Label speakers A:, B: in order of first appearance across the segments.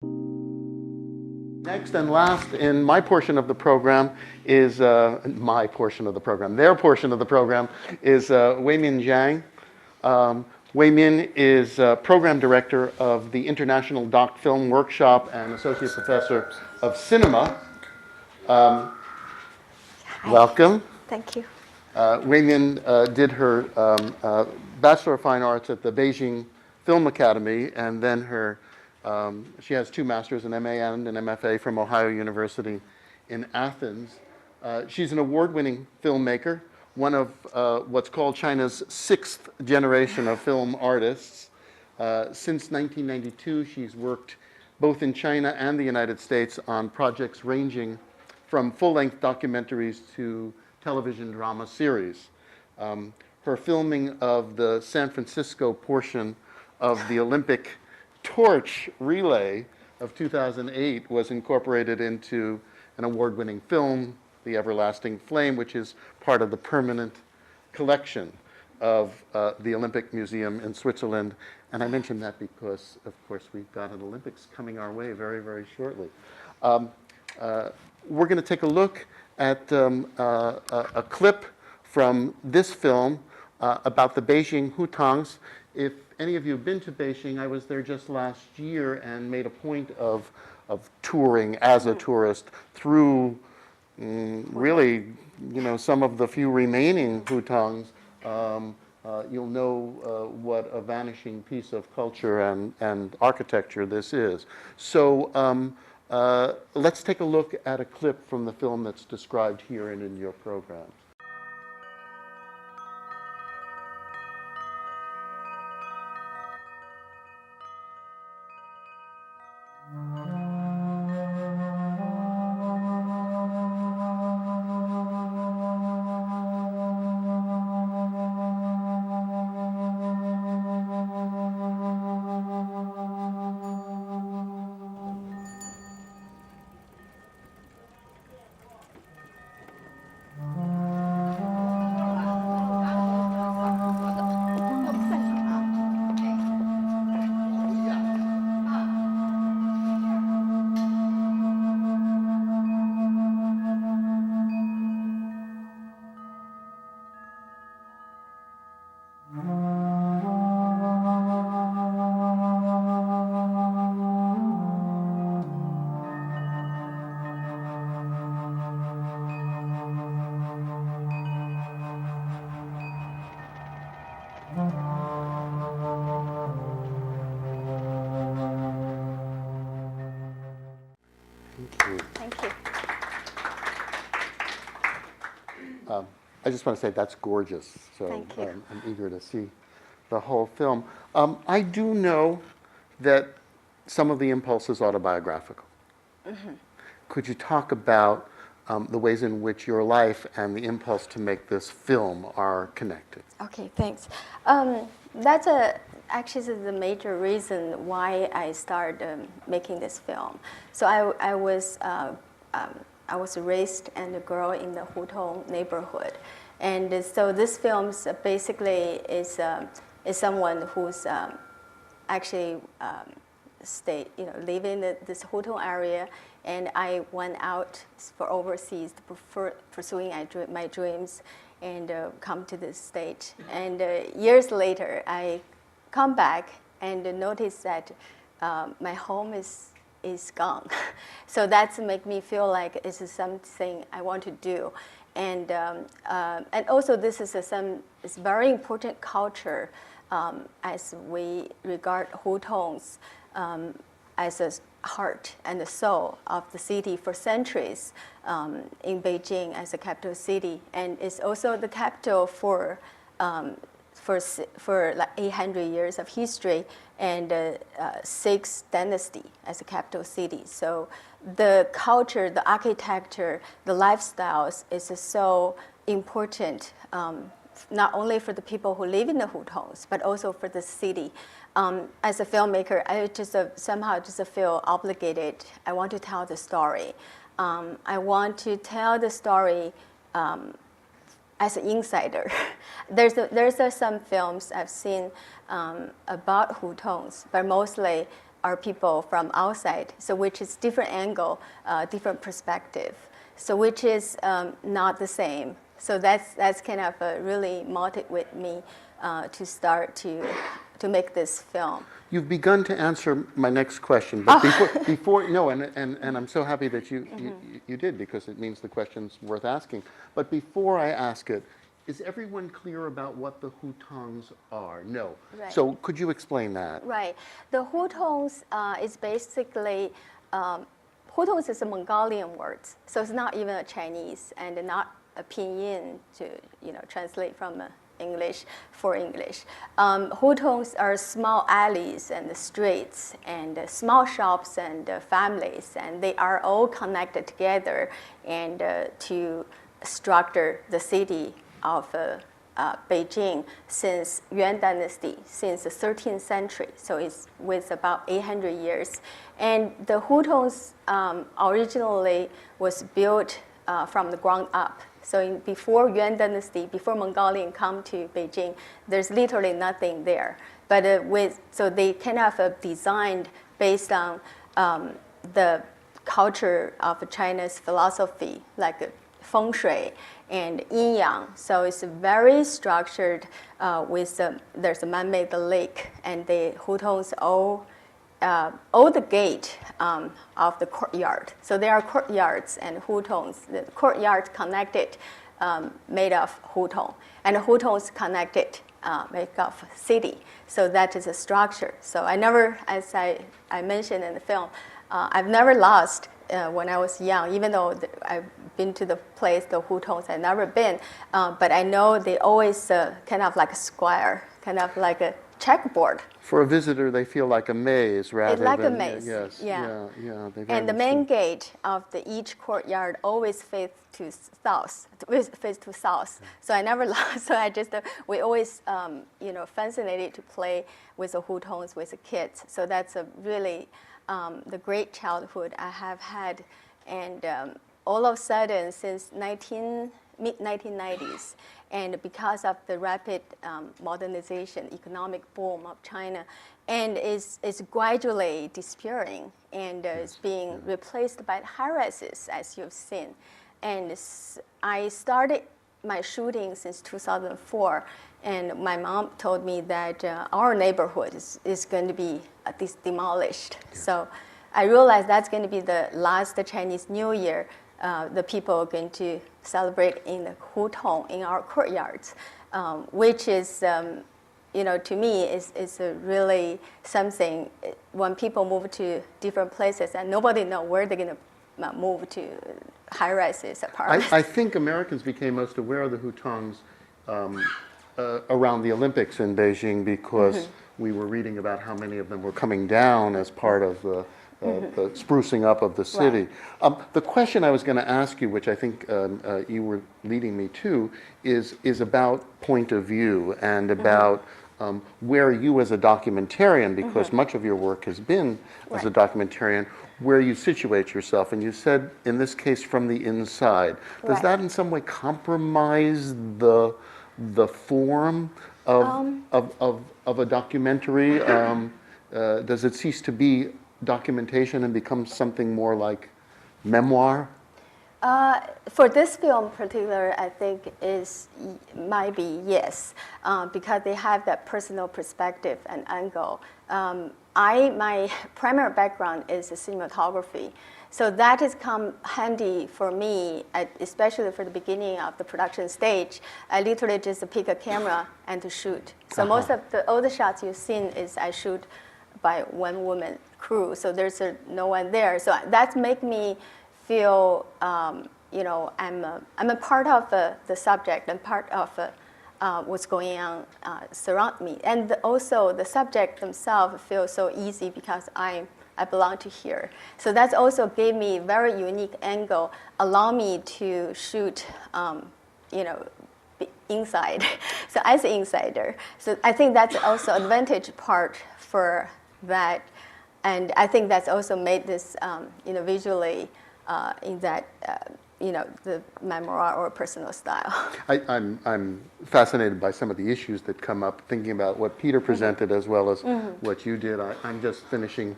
A: Next and last in my portion of the program is their portion of the program is Weimin Zhang. Weimin is program director of the International Doc Film Workshop and associate professor of cinema. Welcome.
B: Thank you.
A: Weimin did her Bachelor of Fine Arts at the Beijing Film Academy, and then she has two masters, an MA and an MFA from Ohio University in Athens. She's an award-winning filmmaker, one of what's called China's sixth generation of film artists. Since 1992, she's worked both in China and the United States on projects ranging from full-length documentaries to television drama series. Her filming of the San Francisco portion of the Olympic torch relay of 2008 was incorporated into an award-winning film, The Everlasting Flame, which is part of the permanent collection of the Olympic Museum in Switzerland. And I mention that because, of course, we've got an Olympics coming our way very, very shortly. We're going to take a look at a clip from this film about the Beijing Hutongs. If any of you have been to Beijing, I was there just last year and made a point of touring as a tourist through really, some of the few remaining Hutongs. You'll know what a vanishing piece of culture and architecture this is. So let's take a look at a clip from the film that's described here and in your program.
B: Thank you.
A: I just want to say that's gorgeous. So
B: Thank you.
A: I'm eager to see the whole film. I do know that some of the impulse is autobiographical. Mm-hmm. Could you talk about the ways in which your life and the impulse to make this film are connected?
B: Okay, thanks. That's actually the major reason why I started making this film. So I was raised and a girl in the Hutong neighborhood, and so this film basically is someone who's actually living in this Hutong area, and I went out for overseas pursuing my dreams, and come to this state. And years later, I come back and notice that my home is gone. So that's make me feel like it's something I want to do, and also this is it's very important culture as we regard Hutongs as a heart and the soul of the city for centuries in Beijing as a capital city, and it's also the capital for like 800 years of history and sixth dynasty as a capital city. So the culture, the architecture, the lifestyles is so important, not only for the people who live in the Hutongs, but also for the city. As a filmmaker, I just somehow feel obligated. I want to tell the story. I want to tell the story as an insider. There's some films I've seen about Hutongs, but mostly are people from outside, so which is different angle, different perspective, so which is not the same. So that's kind of really motivated me to start to make this film.
A: You've begun to answer my next question, but before no, and I'm so happy that you did, because it means the question's worth asking. But before I ask it, is everyone clear about what the hutongs are? No.
B: Right.
A: So could you explain that?
B: Right. The hutongs is basically, hutongs is a Mongolian word, so it's not even a Chinese and not a pinyin to translate from English for English. Hutongs are small alleys and streets and small shops and families, and they are all connected together and to structure the city of Beijing since Yuan Dynasty, since the 13th century. So it's with about 800 years. And the hutongs originally was built from the ground up. So before Yuan Dynasty, before Mongolian come to Beijing, there's literally nothing there. But so they kind of designed based on the culture of China's philosophy, like feng shui and yin yang. So it's very structured there's a man-made lake, and the hutongs all the gate of the courtyard. So there are courtyards and hutongs. The courtyard connected, made of hutong, and the hutongs connected, make of city. So that is a structure. So I never, as I mentioned in the film, I've never lost when I was young, even though I've been to the place, the hutongs, I've never been. But I know they always kind of like a square, kind of like a checkerboard.
A: For a visitor, they feel like a maze rather
B: It's like
A: than
B: a maze.
A: Yes,
B: Yeah.
A: They very
B: And the
A: much
B: main
A: do.
B: gate of each courtyard always face to south. So I never lost. So I just we always fascinated to play with the hutongs with the kids. So that's a really the great childhood I have had, and all of a sudden since mid-1990s, and because of the rapid modernization, economic boom of China, and it's gradually disappearing, and it's being replaced by high-rises, as you've seen. And I started my shooting since 2004, and my mom told me that our neighborhood is going to be demolished. So I realized that's going to be the last Chinese New Year the people are going to celebrate in the hutong, in our courtyards, which is, to me, is a really something. When people move to different places and nobody knows where they're going to move to, high-rises, apartments.
A: I think Americans became most aware of the hutongs around the Olympics in Beijing, because we were reading about how many of them were coming down as part of the sprucing up of the city. Right. The question I was going to ask you, which I think you were leading me to, is about point of view and about where you as a documentarian, because much of your work has been as a documentarian, where you situate yourself. And you said, in this case, from the inside. Does that in some way compromise the form of a documentary? Does it cease to be documentation and become something more like memoir?
B: For this film in particular, I think might be yes, because they have that personal perspective and angle. My primary background is cinematography, so that has come handy for me, especially for the beginning of the production stage. I literally just pick a camera and to shoot. So most of all the shots you've seen is I shoot by one woman crew, so there's no one there. So that's make me feel, I'm a part of the subject and part of what's going on surround me. And also the subject themselves feel so easy because I belong to here. So that's also gave me a very unique angle, allow me to shoot, inside. So as an insider. So I think that's also advantage part for that. And I think that's also made this, visually in that, the memoir or personal style.
A: I'm fascinated by some of the issues that come up, thinking about what Peter presented as well as what you did. I'm just finishing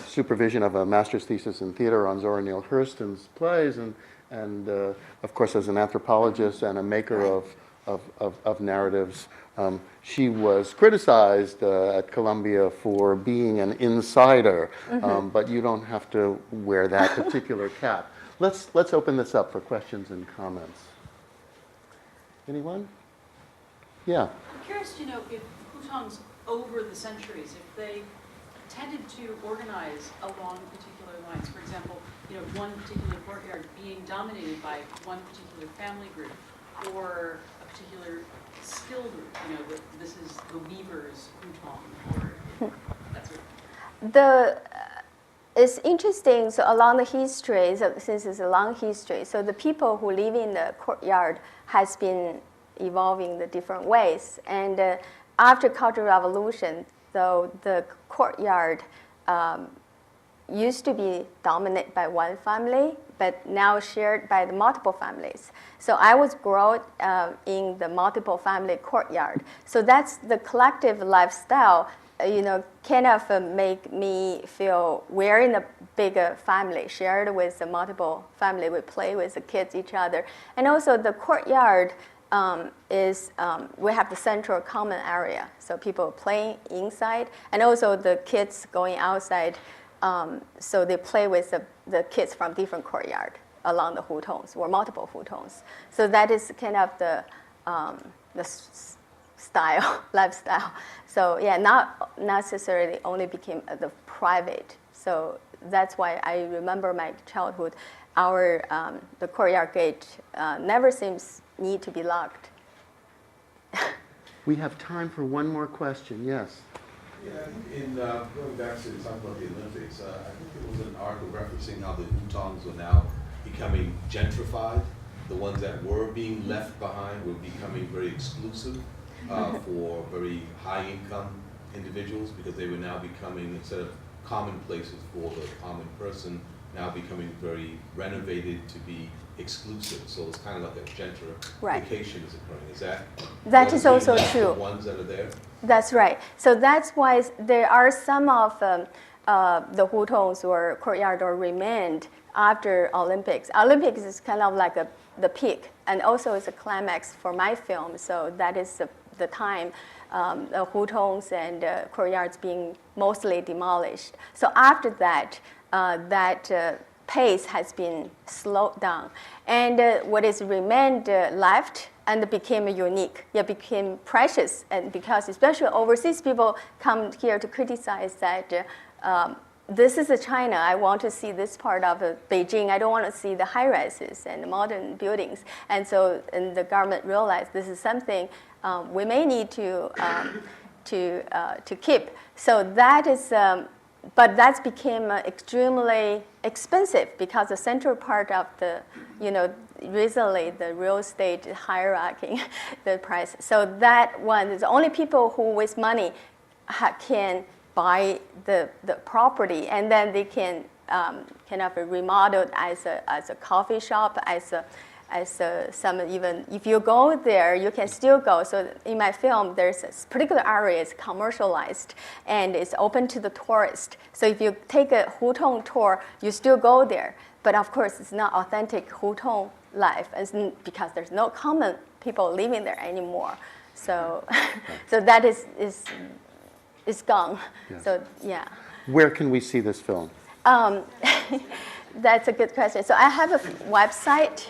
A: supervision of a master's thesis in theater on Zora Neale Hurston's plays, and of course, as an anthropologist and a maker of narratives. She was criticized at Columbia for being an insider, but you don't have to wear that particular cap. Let's open this up for questions and comments. Anyone? Yeah.
C: I'm curious to know if hutongs over the centuries, if they tended to organize along particular lines. For example, one particular courtyard being dominated by one particular family group or a particular skill group. That this is the weaver's hutong or that sort of.
B: It's interesting, so along the history, since it's a long history, so the people who live in the courtyard has been evolving the different ways. And after Cultural Revolution, though, the courtyard used to be dominated by one family, but now shared by the multiple families. So I was grown in the multiple family courtyard. So that's the collective lifestyle, kind of make me feel we're in a bigger family, shared with the multiple family. We play with the kids, each other. And also the courtyard we have the central common area. So people playing inside, and also the kids going outside. So they play with the kids from different courtyard along the hutongs or multiple hutongs. So that is kind of the style, lifestyle. So yeah, not necessarily only became the private. So that's why I remember my childhood. The courtyard gate never seems need to be locked.
A: We have time for one more question. Yes.
D: Yeah, in going back to talk about the Olympics, I think there was an article referencing how the hutongs are now becoming gentrified. The ones that were being left behind were becoming very exclusive for very high-income individuals, because they were now becoming, instead of common places for the common person, now becoming very renovated to be exclusive. So it's kind of like a gentrification is occurring. Is
B: that is also true.
D: The ones that are there?
B: That's right. So that's why there are some of the hutongs or courtyard or remained after Olympics. Olympics is kind of like the peak, and also it's a climax for my film. So that is the time the hutongs and courtyards being mostly demolished. So after that, pace has been slowed down, and what is remained left and became unique. It became precious, and because especially overseas people come here to criticize that this is China. I want to see this part of Beijing. I don't want to see the high rises and the modern buildings. And so, the government realized this is something we may need to keep. So that is. But that became extremely expensive because the central part of the, recently the real estate hierarchy, the price. So that one is the only people who with money can buy the property, and then they can kind of remodel it as a coffee shop, as some even if you go there, you can still go. So in my film, there's a particular area is commercialized and it's open to the tourist. So if you take a hutong tour, you still go there. But of course, it's not authentic hutong life, because there's no common people living there anymore. So, so that is gone.
A: Yes.
B: So yeah.
A: Where can we see this film?
B: That's a good question. So I have a website.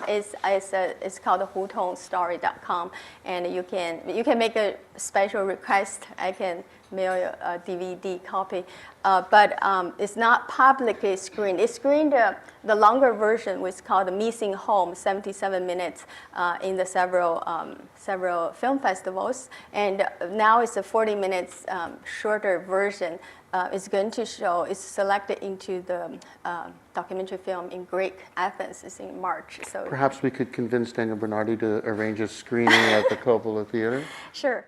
B: It's called hutongstory.com, and you can make a special request. I can mail you a DVD copy, but it's not publicly screened. It's screened the longer version, which is called the Missing Home, 77 minutes, in the several film festivals, and now it's a 40 minutes shorter version. It's going to show, it's selected into the documentary film in Greek Athens. It's in March. So
A: Perhaps we could convince Daniel Bernardi to arrange a screening at the Coppola Theater?
B: Sure.